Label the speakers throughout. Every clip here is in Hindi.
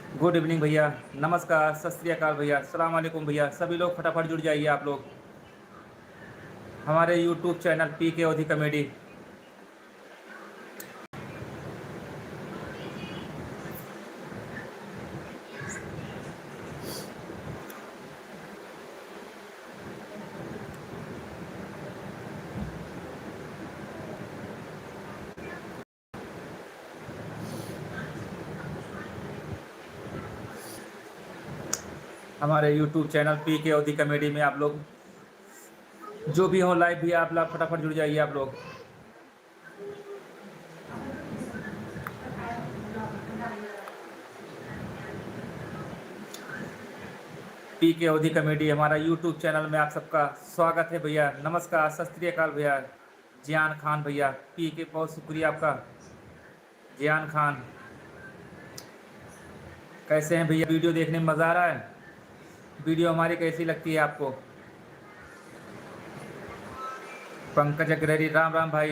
Speaker 1: गुड इवनिंग भैया। नमस्कार, सत श्री अकाल भैया, सलाम वालेकुम भैया। सभी लोग फटाफट जुड़ जाइए आप लोग हमारे यूट्यूब चैनल पी के ओधी कॉमेडी। हमारे यूट्यूब चैनल पी के ओधी कॉमेडी में आप लोग जो भी हो लाइव भी आप लोग फटाफट जुड़ जाइए आप लोग। पी के ओधी कॉमेडी हमारा यूट्यूब चैनल में आप सबका स्वागत है भैया। नमस्कार, सत श्री अकाल भैया। जियान खान भैया, पी के बहुत शुक्रिया आपका। जियान खान कैसे हैं भैया? वीडियो देखने में मज़ा आ रहा है? वीडियो हमारी कैसी लगती है आपको? पंकज अग्रहरी, राम राम भाई।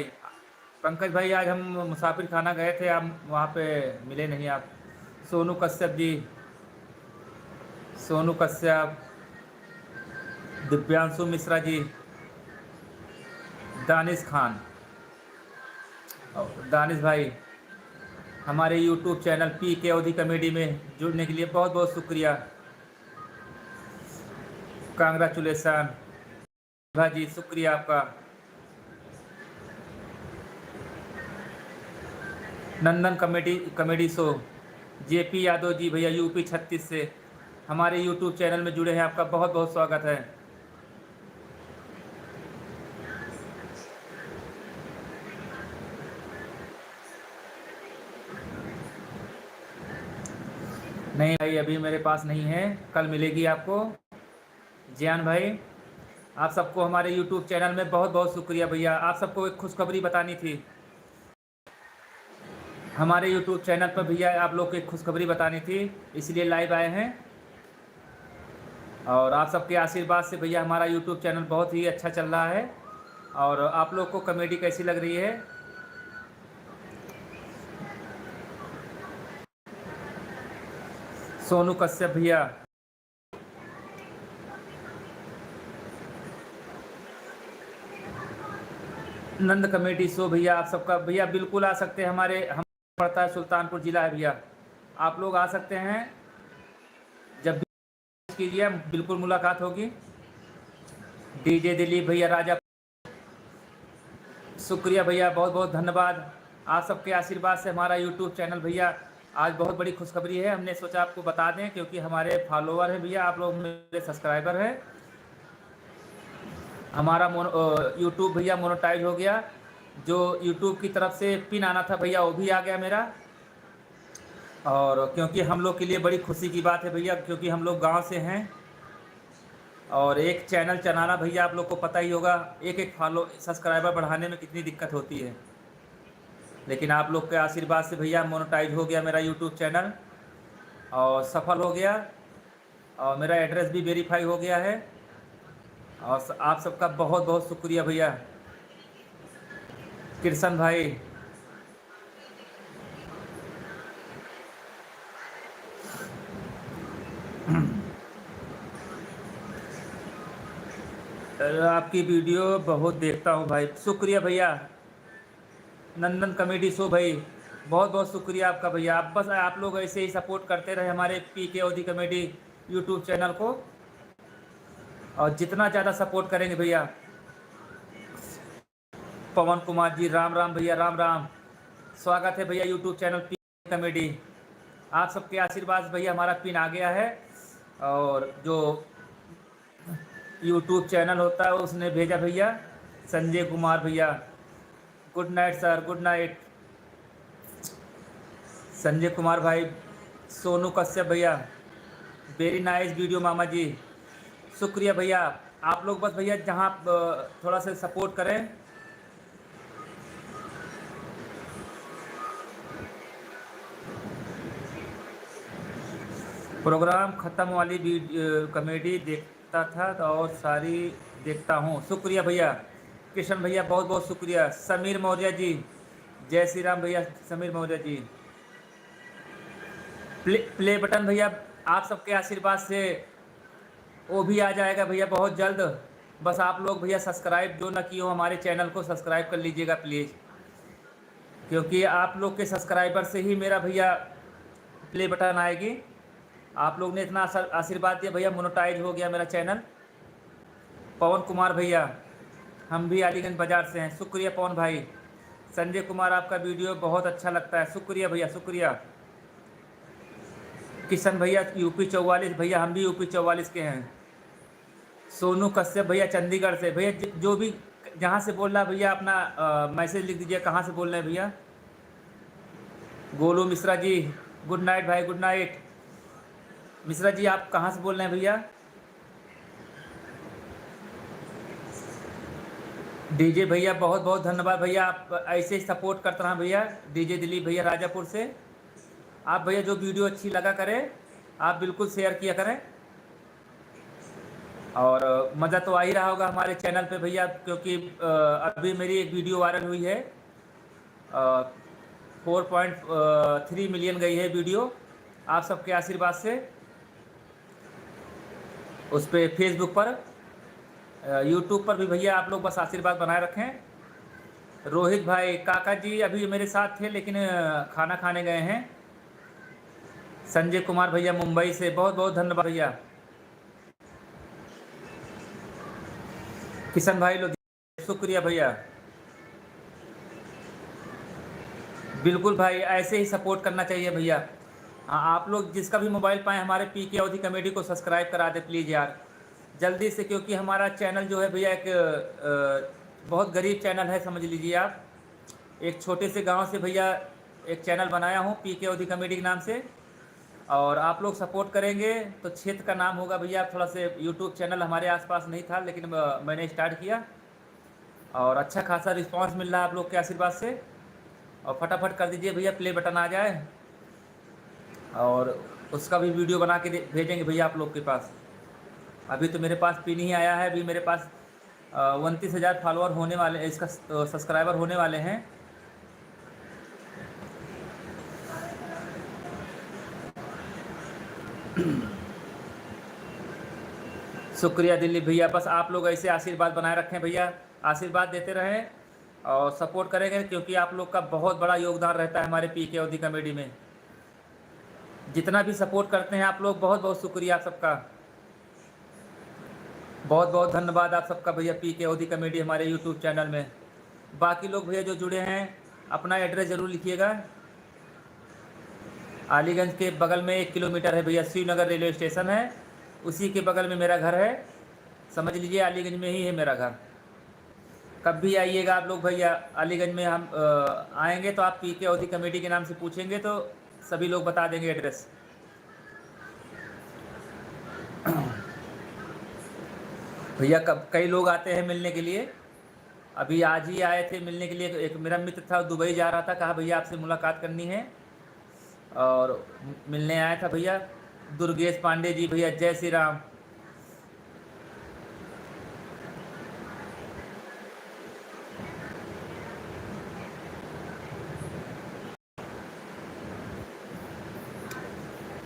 Speaker 1: पंकज भाई, आज हम मुसाफिर खाना गए थे, आप वहाँ पे मिले नहीं आप। सोनू कश्यप जी, सोनू कश्यप, दिव्यांशु मिश्रा जी, दानिश खान, दानिश भाई, हमारे यूट्यूब चैनल पी के ओधी कॉमेडी में जुड़ने के लिए बहुत बहुत शुक्रिया। कांग्रेचुलेसन भाजी, शुक्रिया आपका। Nandan comedy comedy show, JP Yadav ji भैया, यूपी 36 से हमारे यूट्यूब चैनल में जुड़े हैं, आपका बहुत बहुत स्वागत है। नहीं भाई, अभी मेरे पास नहीं है, कल मिलेगी आपको। जियान भाई, आप सबको हमारे यूट्यूब चैनल में बहुत बहुत शुक्रिया भैया। आप सबको एक खुशखबरी बतानी थी। हमारे यूट्यूब चैनल पर भैया आप लोग को एक खुशखबरी बतानी थी, इसलिए लाइव आए हैं। और आप सबके आशीर्वाद से भैया हमारा यूट्यूब चैनल बहुत ही अच्छा चल रहा है। और आप लोग को कॉमेडी कैसी लग रही है? सोनू कश्यप भैया, नंद कॉमेडी शो भैया, आप सबका भैया बिल्कुल आ सकते हैं। हम पड़ता है सुल्तानपुर ज़िला है भैया, आप लोग आ सकते हैं जब भी कीजिए, बिल्कुल मुलाकात होगी। डीजे दिलीप भैया, राजा, शुक्रिया भैया, बहुत बहुत धन्यवाद। आप सबके आशीर्वाद से हमारा यूट्यूब चैनल भैया, आज बहुत बड़ी खुशखबरी है, हमने सोचा आपको बता दें क्योंकि हमारे फॉलोअर हैं भैया, आप लोग मेरे सब्सक्राइबर हैं। हमारा यूट्यूब भैया मोनेटाइज हो गया। जो यूट्यूब की तरफ से पिन आना था भैया वो भी आ गया मेरा। और क्योंकि हम लोग के लिए बड़ी खुशी की बात है भैया, क्योंकि हम लोग गांव से हैं और एक चैनल चलाना भैया आप लोग को पता ही होगा, एक एक फॉलो सब्सक्राइबर बढ़ाने में कितनी दिक्कत होती है। लेकिन आप लोग के आशीर्वाद से भैया मोनेटाइज हो गया मेरा यूट्यूब चैनल और सफल हो गया, और मेरा एड्रेस भी वेरीफाई हो गया है। और आप सबका बहुत बहुत शुक्रिया भैया। कृष्ण भाई, आपकी वीडियो बहुत देखता हूँ भाई, शुक्रिया भैया। नंदन कॉमेडी शो भाई, बहुत बहुत शुक्रिया आपका भैया। आप बस आप लोग ऐसे ही सपोर्ट करते रहे हमारे पी के ओधी कॉमेडी यूट्यूब चैनल को, और जितना ज़्यादा सपोर्ट करेंगे भैया। पवन कुमार जी, राम राम भैया, राम राम, स्वागत है भैया यूट्यूब चैनल पी कॉमेडी। आप सबके आशीर्वाद भैया हमारा पिन आ गया है, और जो यूट्यूब चैनल होता है उसने भेजा भैया, संजय कुमार भैया, good night sir, good night Sanjay Kumar भाई। सोनू कश्यप भैया, वेरी नाइस वीडियो मामा जी, शुक्रिया भैया। आप लोग बस भैया जहाँ थोड़ा सा सपोर्ट करें। प्रोग्राम ख़त्म वाली कॉमेडी देखता था और सारी देखता हूँ, शुक्रिया भैया। किशन भैया बहुत बहुत शुक्रिया। समीर मौर्य जी, जय श्री राम भैया, समीर मौर्य जी। प्ले बटन भैया आप सबके आशीर्वाद से वो भी आ जाएगा भैया बहुत जल्द। बस आप लोग भैया सब्सक्राइब जो ना किए हो हमारे चैनल को सब्सक्राइब कर लीजिएगा प्लीज़, क्योंकि आप लोग के सब्सक्राइबर से ही मेरा भैया प्ले बटन आएगी। आप लोग ने इतना आशीर्वाद दिया भैया, मोनेटाइज हो गया मेरा चैनल। पवन कुमार भैया, हम भी अलीगंज बाज़ार से हैं, शुक्रिया पवन भाई। संजय कुमार आपका वीडियो बहुत अच्छा लगता है, शुक्रिया भैया शुक्रिया। किशन भैया यूपी 44 भैया, हम भी यूपी 44 के हैं। सोनू कश्यप भैया चंडीगढ़ से, भैया जो भी जहाँ से बोल रहा है भैया अपना मैसेज लिख दीजिए कहाँ से बोल रहे हैं भैया। गोलू मिश्रा जी गुड नाइट भाई, गुड नाइट। मिश्रा जी आप कहाँ से बोल रहे हैं भैया। डीजे भैया बहुत बहुत धन्यवाद भैया, आप ऐसे ही सपोर्ट करते रहा भैया। डीजे दिलीप भैया राजापुर से, आप भैया जो वीडियो अच्छी लगा करें आप बिल्कुल शेयर किया करें। और मज़ा तो आ ही रहा होगा हमारे चैनल पे भैया, क्योंकि अभी मेरी एक वीडियो वायरल हुई है, 4.3 मिलियन गई है वीडियो आप सबके आशीर्वाद से उस पर फेसबुक पर। यूट्यूब पर भी भैया आप लोग बस आशीर्वाद बनाए रखें। रोहित भाई काका जी अभी मेरे साथ थे लेकिन खाना खाने गए हैं। संजय कुमार भैया मुंबई से बहुत बहुत धन्यवाद भैया। किशन भाई लोग शुक्रिया भैया। बिल्कुल भाई ऐसे ही सपोर्ट करना चाहिए भैया। आप लोग जिसका भी मोबाइल पाएँ हमारे पीके अवधी कॉमेडी को सब्सक्राइब करा दे प्लीज़ यार जल्दी से, क्योंकि हमारा चैनल जो है भैया एक बहुत गरीब चैनल है समझ लीजिए आप। एक छोटे से गांव से भैया एक चैनल बनाया हूं पीके अवधी कॉमेडी के नाम से, और आप लोग सपोर्ट करेंगे तो क्षेत्र का नाम होगा भैया। थोड़ा से यूट्यूब चैनल हमारे आसपास नहीं था लेकिन मैंने स्टार्ट किया और अच्छा खासा रिस्पांस मिल रहा है आप लोग के आशीर्वाद से। और फटाफट कर दीजिए भैया प्ले बटन आ जाए और उसका भी वीडियो बना के भेजेंगे भैया आप लोग के पास। अभी तो मेरे पास पिन ही आया है, अभी मेरे पास 29,000 फॉलोअर होने वाले, इसका सब्सक्राइबर होने वाले हैं। शुक्रिया दिलीप भैया, बस आप लोग ऐसे आशीर्वाद बनाए रखें भैया, आशीर्वाद देते रहें और सपोर्ट करेंगे, क्योंकि आप लोग का बहुत बड़ा योगदान रहता है हमारे पीके अवधी कॉमेडी में। जितना भी सपोर्ट करते हैं आप लोग, बहुत बहुत शुक्रिया आप सबका, बहुत बहुत धन्यवाद आप सबका भैया। पीके अवधी कॉमेडी हमारे यूट्यूब चैनल में। बाकी लोग भैया जो जुड़े हैं अपना एड्रेस ज़रूर लिखिएगा। अलीगंज के बगल में 1 किलोमीटर है भैया, श्रीनगर रेलवे स्टेशन है, उसी के बगल में मेरा घर है, समझ लीजिए अलीगंज में ही है मेरा घर। कब भी आइएगा आप लोग भैया अलीगंज में, हम आएंगे तो आप पीके अवधी कॉमेडी के नाम से पूछेंगे तो सभी लोग बता देंगे एड्रेस। भैया कब कई लोग आते हैं मिलने के लिए, अभी आज ही आए थे मिलने के लिए। एक मेरा मित्र था दुबई जा रहा था, कहा भैया आपसे मुलाकात करनी है और मिलने आया था भैया। दुर्गेश पांडे जी भैया जय श्री राम।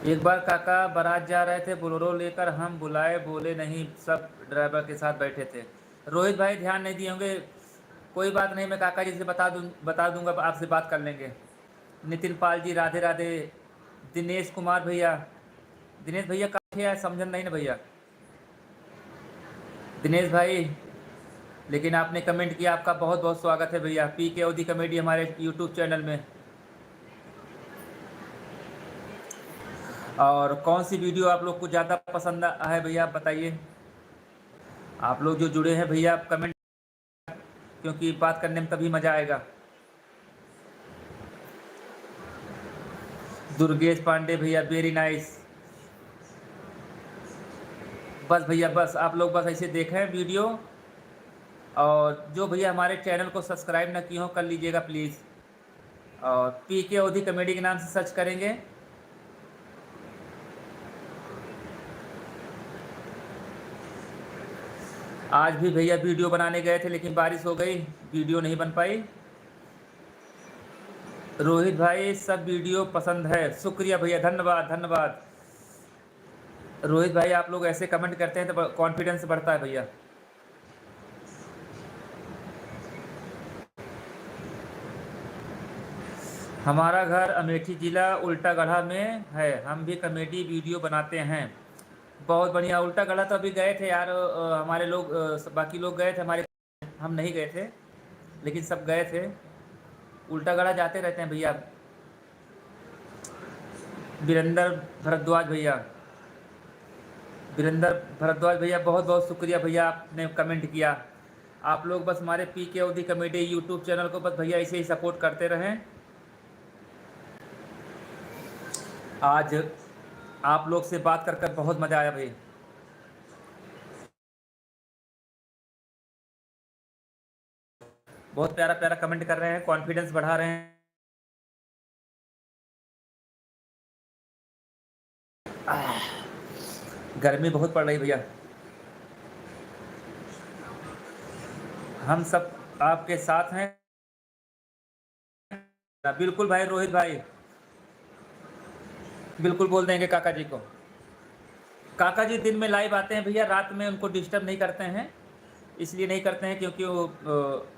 Speaker 1: एक बार काका बारात जा रहे थे बोलेरो लेकर, हम बुलाए बोले नहीं, सब ड्राइवर के साथ बैठे थे। रोहित भाई ध्यान नहीं दिए होंगे, कोई बात नहीं, मैं काका जी से बता दूंगा, आपसे बात कर लेंगे। नितिन पाल जी राधे राधे। दिनेश कुमार भैया, दिनेश भैया कहाँ है समझन नहीं ना भैया। दिनेश भाई लेकिन आपने कमेंट किया, आपका बहुत बहुत स्वागत है भैया पीके अवधी कॉमेडी हमारे यूट्यूब चैनल में। और कौन सी वीडियो आप लोग को ज़्यादा पसंद है भैया आप बताइए। आप लोग जो जुड़े हैं भैया आप कमेंट, क्योंकि बात करने में तभी मज़ा आएगा। दुर्गेश पांडे भैया वेरी नाइस। बस भैया बस आप लोग बस ऐसे देखें वीडियो, और जो भैया हमारे चैनल को सब्सक्राइब ना किए हो कर लीजिएगा प्लीज़। और पीके अवधी कॉमेडी के नाम से सर्च करेंगे। आज भी भैया वीडियो बनाने गए थे लेकिन बारिश हो गई, वीडियो नहीं बन पाई। रोहित भाई सब वीडियो पसंद है, शुक्रिया भैया, धन्यवाद धन्यवाद। रोहित भाई आप लोग ऐसे कमेंट करते हैं तो कॉन्फिडेंस बढ़ता है भैया। हमारा घर अमेठी ज़िला उल्टा गढ़ा में है, हम भी कॉमेडी वीडियो बनाते हैं। बहुत बढ़िया। उल्टा गढ़ा तो अभी गए थे यार, हमारे लोग बाकी लोग गए थे हमारे, हम नहीं गए थे, लेकिन सब गए थे। उल्टा गढ़ा जाते रहते हैं भैया। वीरेंद्र भरद्वाज भैया, वीरेंद्र भरद्वाज भैया बहुत बहुत शुक्रिया भैया, आपने कमेंट किया। आप लोग बस हमारे पीके ओदी कॉमेडी यूट्यूब चैनल को बस भैया ऐसे ही सपोर्ट करते रहें। आज आप लोग से बात कर कर बहुत मज़ा आया भाई। बहुत प्यारा प्यारा कमेंट कर रहे हैं, कॉन्फिडेंस बढ़ा रहे हैं। गर्मी बहुत पड़ रही भैया। हम सब आपके साथ हैं। बिल्कुल भाई रोहित भाई, बिल्कुल बोल देंगे काका जी को। काका जी दिन में लाइव आते हैं भैया, रात में उनको डिस्टर्ब नहीं करते हैं, इसलिए नहीं करते हैं क्योंकि वो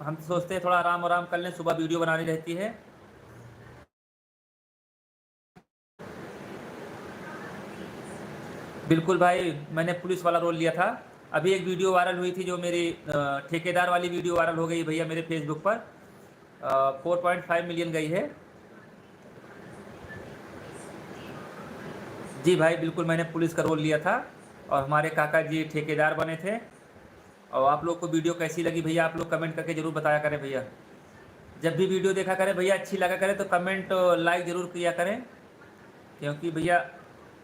Speaker 1: हम सोचते हैं थोड़ा आराम आराम कर लें, सुबह वीडियो बनानी रहती है। बिल्कुल भाई, मैंने पुलिस वाला रोल लिया था। अभी एक वीडियो वायरल हुई थी जो मेरी ठेकेदार वाली वीडियो वायरल हो गई भैया मेरे फेसबुक पर, 4.5 मिलियन गई है। जी भाई बिल्कुल, मैंने पुलिस का रोल लिया था और हमारे काका जी ठेकेदार बने थे। और आप लोग को वीडियो कैसी लगी भैया, आप लोग कमेंट करके ज़रूर बताया करें भैया। जब भी वीडियो देखा करें भैया, अच्छी लगा करें तो कमेंट लाइक ज़रूर किया करें, क्योंकि भैया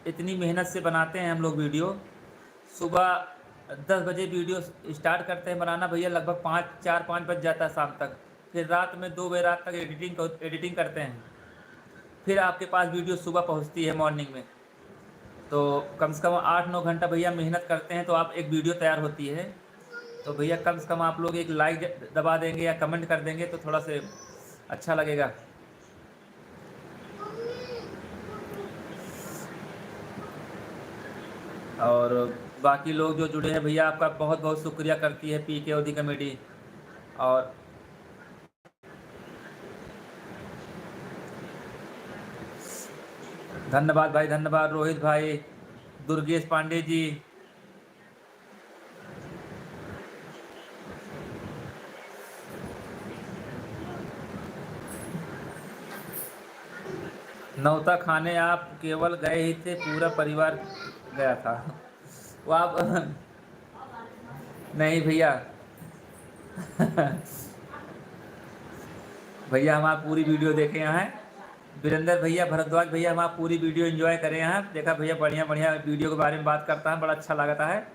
Speaker 1: इतनी मेहनत से बनाते हैं हम लोग वीडियो। सुबह 10 बजे वीडियो स्टार्ट करते हैं बनाना भैया, लगभग 4-5 बज जाता है शाम तक। फिर रात में 2 बजे रात तक एडिटिंग करते हैं, फिर आपके पास वीडियो सुबह पहुंचती है मॉर्निंग में। तो कम से कम 8-9 घंटा भैया मेहनत करते हैं तो आप एक वीडियो तैयार होती है। तो भैया कम से कम आप लोग एक लाइक दबा देंगे या कमेंट कर देंगे तो थोड़ा से अच्छा लगेगा। और बाकी लोग जो जुड़े हैं भैया, आपका बहुत बहुत शुक्रिया करती है पीके ओदी कॉमेडी। और धन्यवाद भाई, धन्यवाद रोहित भाई, दुर्गेश पांडे जी। नौता खाने आप केवल गए ही थे, पूरा परिवार गया था? वो आप नहीं भैया भैया हम आप पूरी वीडियो देखे यहाँ हैं। वीरेंद्र भैया, भरद्वाज भैया, हम आप पूरी वीडियो एंजॉय करें यहाँ। देखा भैया बढ़िया बढ़िया वीडियो के बारे में बात करता है, बड़ा अच्छा लगता है।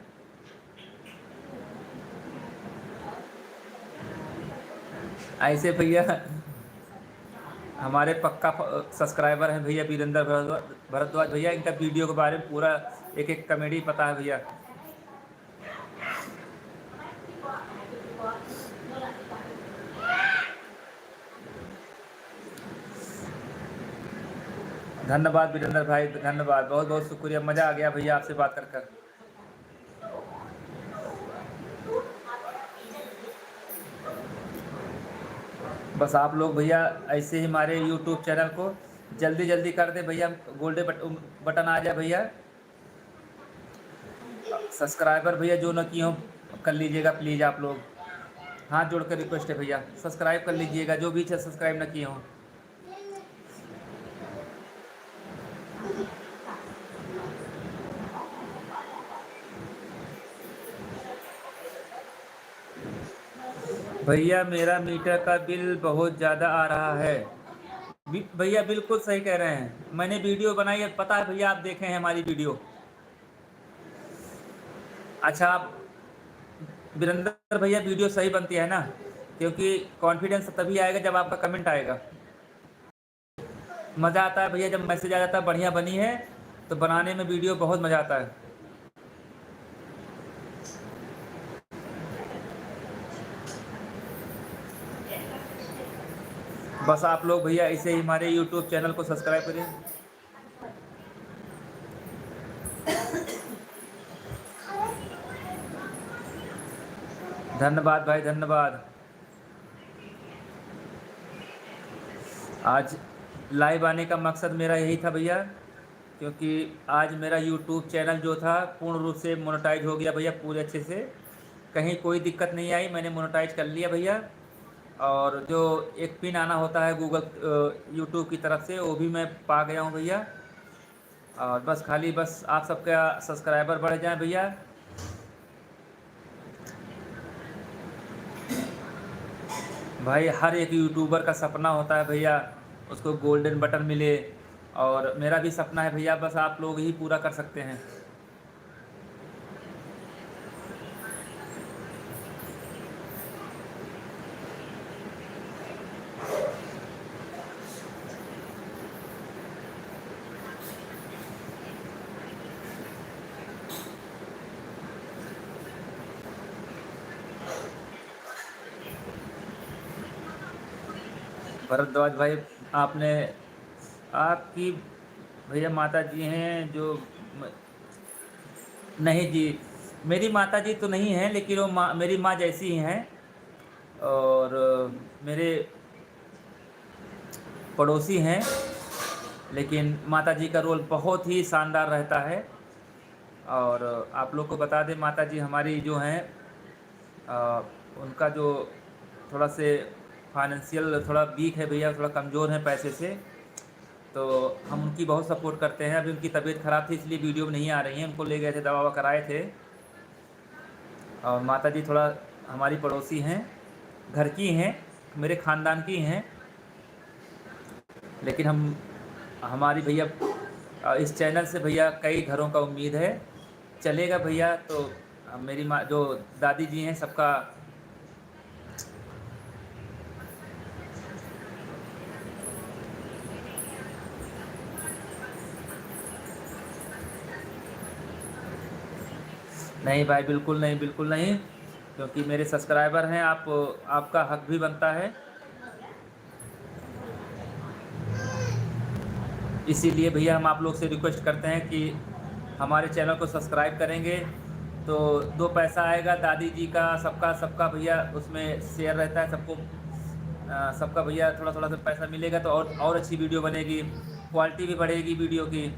Speaker 1: ऐसे भैया हमारे पक्का सब्सक्राइबर हैं भैया वीरेंद्र भरद्वाज भैया, इनका वीडियो के बारे में पूरा एक एक कॉमेडी पता है भैया। धन्यवाद वीरेंद्र भाई, धन्यवाद, बहुत बहुत शुक्रिया, मज़ा आ गया भैया आपसे बात कर कर। बस आप लोग भैया ऐसे ही हमारे यूट्यूब चैनल को जल्दी जल्दी कर दे भैया, गोल्डन बटन आ जाए भैया। सब्सक्राइबर भैया जो न किए हो कर लीजिएगा प्लीज़ आप लोग, हाथ जोड़ कर रिक्वेस्ट है भैया, सब्सक्राइब कर लीजिएगा जो भी सब्सक्राइब न किए हों। भैया मेरा मीटर का बिल बहुत ज़्यादा आ रहा है। भैया बिल्कुल सही कह रहे हैं, मैंने वीडियो बनाई है, पता है भैया, आप देखे हैं हमारी वीडियो। अच्छा आप वीरेंद्र भैया, वीडियो सही बनती है ना, क्योंकि कॉन्फिडेंस तभी आएगा जब आपका कमेंट आएगा। मज़ा आता है भैया जब मैसेज आ जाता है बढ़िया बनी है, तो बनाने में वीडियो बहुत मज़ा आता है। बस आप लोग भैया ऐसे ही हमारे यूट्यूब चैनल को सब्सक्राइब करें। धन्यवाद भाई, धन्यवाद। आज लाइव आने का मकसद मेरा यही था भैया, क्योंकि आज मेरा यूट्यूब चैनल जो था पूर्ण रूप से मोनेटाइज हो गया भैया, पूरे अच्छे से, कहीं कोई दिक्कत नहीं आई, मैंने मोनेटाइज कर लिया भैया। और जो एक पिन आना होता है गूगल यूट्यूब की तरफ से, वो भी मैं पा गया हूँ भैया। और बस खाली बस आप सबका सब्सक्राइबर बढ़ जाए भैया। भाई हर एक यूट्यूबर का सपना होता है भैया उसको गोल्डन बटन मिले, और मेरा भी सपना है भैया, बस आप लोग ही पूरा कर सकते हैं। भरद्वाज भाई, आपने, आपकी भैया माता जी हैं जो, नहीं जी, मेरी माता जी तो नहीं हैं, लेकिन वो माँ, मेरी माँ जैसी ही हैं। और मेरे पड़ोसी हैं, लेकिन माता जी का रोल बहुत ही शानदार रहता है। और आप लोग को बता दें, माता जी हमारी जो हैं, उनका जो थोड़ा से फाइनेंशियल थोड़ा वीक है भैया, थोड़ा कमज़ोर है पैसे से, तो हम उनकी बहुत सपोर्ट करते हैं। अभी उनकी तबीयत ख़राब थी इसलिए वीडियो में नहीं आ रही हैं, उनको ले गए थे, दवा ववा कराए थे। और माता जी थोड़ा हमारी पड़ोसी हैं, घर की हैं, मेरे ख़ानदान की हैं, लेकिन हमारी भैया इस चैनल से भैया कई घरों का उम्मीद है, चलेगा भैया। तो मेरी माँ जो दादी जी हैं सबका, नहीं भाई, बिल्कुल नहीं, बिल्कुल नहीं, क्योंकि मेरे सब्सक्राइबर हैं, आपका हक भी बनता है। इसीलिए भैया हम आप लोग से रिक्वेस्ट करते हैं कि हमारे चैनल को सब्सक्राइब करेंगे तो 2 पैसा आएगा, दादी जी का, सबका सबका भैया उसमें शेयर रहता है, सबको सबका भैया थोड़ा थोड़ा सा पैसा मिलेगा, तो और अच्छी वीडियो बनेगी, क्वालिटी भी बढ़ेगी वीडियो की।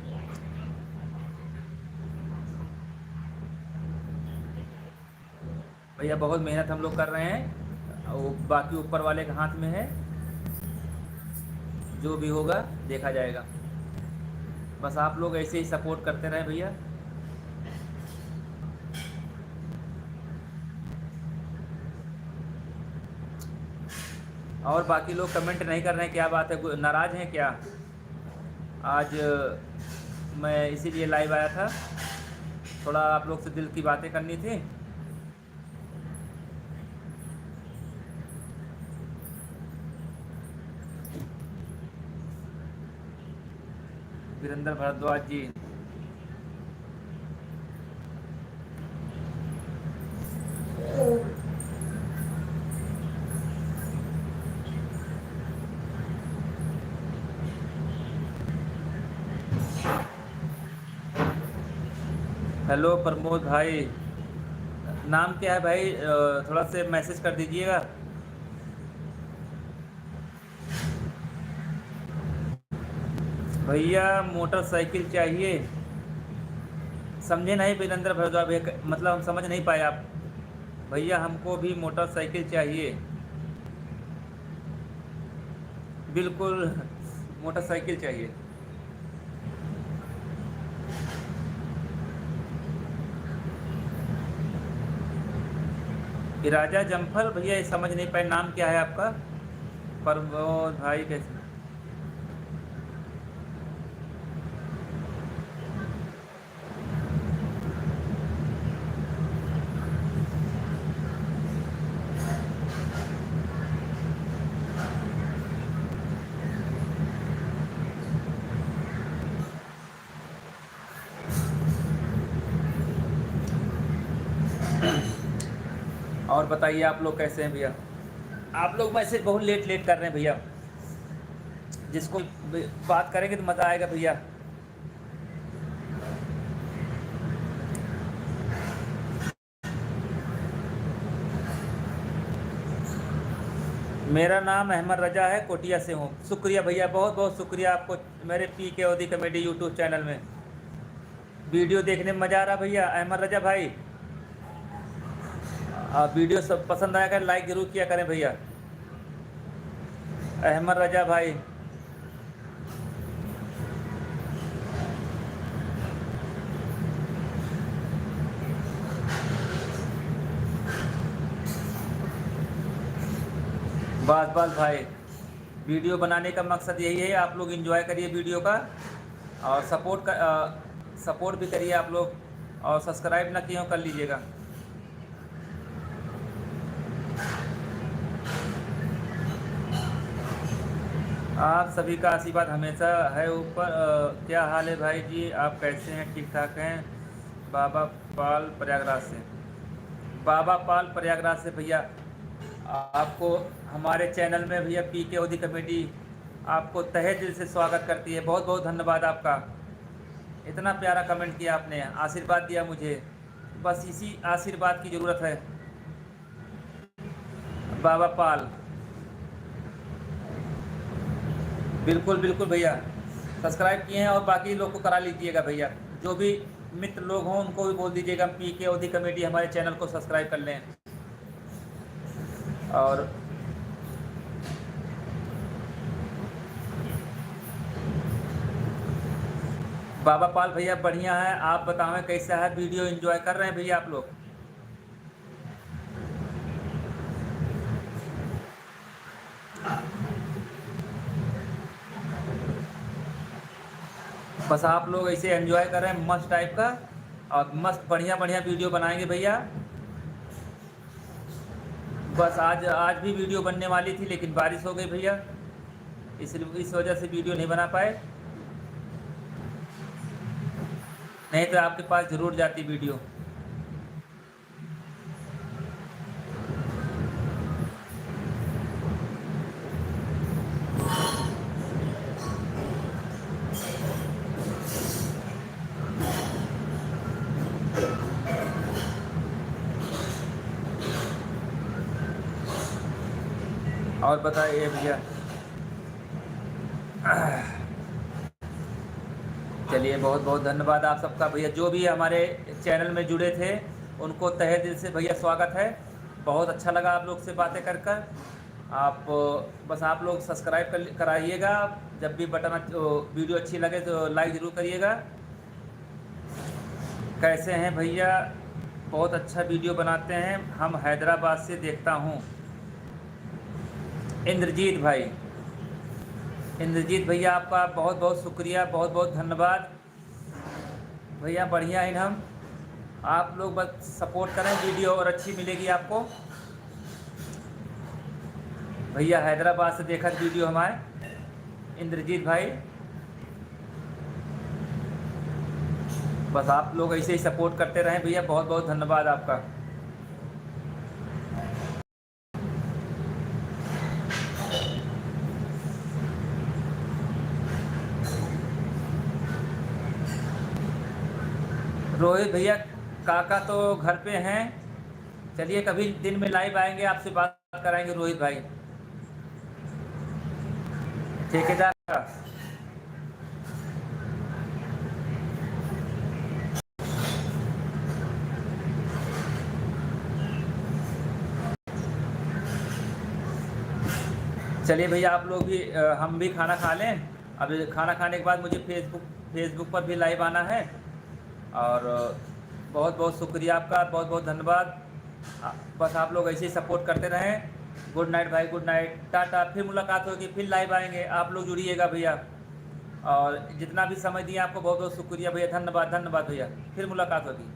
Speaker 1: भैया बहुत मेहनत हम लोग कर रहे हैं, वो बाकी ऊपर वाले के हाथ में है, जो भी होगा देखा जाएगा। बस आप लोग ऐसे ही सपोर्ट करते रहें भैया। और बाकी लोग कमेंट नहीं कर रहे हैं, क्या बात है, नाराज़ हैं क्या? आज मैं इसीलिए लाइव आया था, थोड़ा आप लोग से दिल की बातें करनी थी। वीरेंद्र भारद्वाज जी, हेलो प्रमोद भाई, नाम क्या है भाई, थोड़ा से मैसेज कर दीजिएगा। भैया मोटरसाइकिल चाहिए, समझे नहीं वीरेंद्र भारद्वाज भैया, मतलब हम समझ नहीं पाए आप। भैया हमको भी मोटरसाइकिल चाहिए, बिल्कुल मोटरसाइकिल चाहिए। राजा जम्फर भैया, ये समझ नहीं पाए, नाम क्या है आपका? प्रमोद भाई कैसे? और बताइए आप लोग कैसे हैं भैया? आप लोग मैसेज बहुत लेट लेट कर रहे हैं भैया। जिसको बात करेंगे तो मज़ा आएगा भैया। मेरा नाम अहमद रजा है, कोटिया से हूँ। शुक्रिया भैया, बहुत बहुत शुक्रिया आपको मेरे पी के ओदी कॉमेडी यूट्यूब चैनल में वीडियो देखने में मज़ा आ रहा भैया। अहमद रजा भाई, वीडियो सब पसंद आया कर लाइक ज़रूर किया करें भैया। अहमद रजा भाई, बास भाई, वीडियो बनाने का मकसद यही है, आप लोग एंजॉय करिए वीडियो का और सपोर्ट भी करिए आप लोग, और सब्सक्राइब ना किए हो कर लीजिएगा। आप सभी का आशीर्वाद हमेशा है ऊपर। क्या हाल है भाई जी, आप कैसे हैं? ठीक ठाक हैं। बाबा पाल प्रयागराज से, बाबा पाल प्रयागराज से भैया, आपको हमारे चैनल में भैया पी के ओदी कॉमेडी आपको तहे दिल से स्वागत करती है। बहुत बहुत धन्यवाद आपका, इतना प्यारा कमेंट किया आपने, आशीर्वाद दिया मुझे, बस इसी आशीर्वाद की ज़रूरत है। बाबा पाल, बिल्कुल बिल्कुल भैया, सब्सक्राइब किए हैं और बाकी लोग को करा लीजिएगा भैया। जो भी मित्र लोग हों उनको भी बोल दीजिएगा पी के ओदी कॉमेडी हमारे चैनल को सब्सक्राइब कर लें। और बाबा पाल भैया बढ़िया है, आप बताएं कैसा है? वीडियो एंजॉय कर रहे हैं भैया आप लोग? बस आप लोग ऐसे एंजॉय कर रहे हैं मस्त टाइप का, और मस्त बढ़िया बढ़िया वीडियो बनाएंगे भैया। बस आज भी वीडियो बनने वाली थी लेकिन बारिश हो गई भैया, इस वजह से वीडियो नहीं बना पाए, नहीं तो आपके पास ज़रूर जाती वीडियो। और बताइए भैया। चलिए, बहुत बहुत धन्यवाद आप सबका भैया, जो भी हमारे चैनल में जुड़े थे उनको तहे दिल से भैया स्वागत है। बहुत अच्छा लगा आप लोग से बातें कर कर। आप बस आप लोग सब्सक्राइब कराइएगा, जब भी बटन वीडियो अच्छी लगे तो लाइक ज़रूर करिएगा। कैसे हैं भैया? बहुत अच्छा वीडियो बनाते हैं, हम हैदराबाद से देखता हूँ। इंद्रजीत भाई, इंद्रजीत भैया आपका बहुत बहुत शुक्रिया, बहुत बहुत धन्यवाद भैया। बढ़िया है हम, आप लोग बस सपोर्ट करें, वीडियो और अच्छी मिलेगी आपको भैया। हैदराबाद से देखा वीडियो हमारे इंद्रजीत भाई, बस आप लोग ऐसे ही सपोर्ट करते रहें भैया, बहुत बहुत धन्यवाद आपका। रोहित भैया, काका तो घर पे हैं, चलिए कभी दिन में लाइव आएंगे, आपसे बात कराएंगे रोहित भाई। ठेकेदार का चलिए भैया, आप लोग भी हम भी खाना खा लें। अब खाना खाने के बाद मुझे फेसबुक पर भी लाइव आना है। और बहुत बहुत शुक्रिया आपका, बहुत बहुत धन्यवाद। बस आप लोग ऐसे ही सपोर्ट करते रहें। गुड नाइट भाई, गुड नाइट, टाटा। फिर मुलाकात होगी, फिर लाइव आएंगे, आप लोग जुड़िएगा भैया। और जितना भी समय दिया आपको बहुत बहुत शुक्रिया भैया, धन्यवाद धन्यवाद भैया, फिर मुलाकात होगी।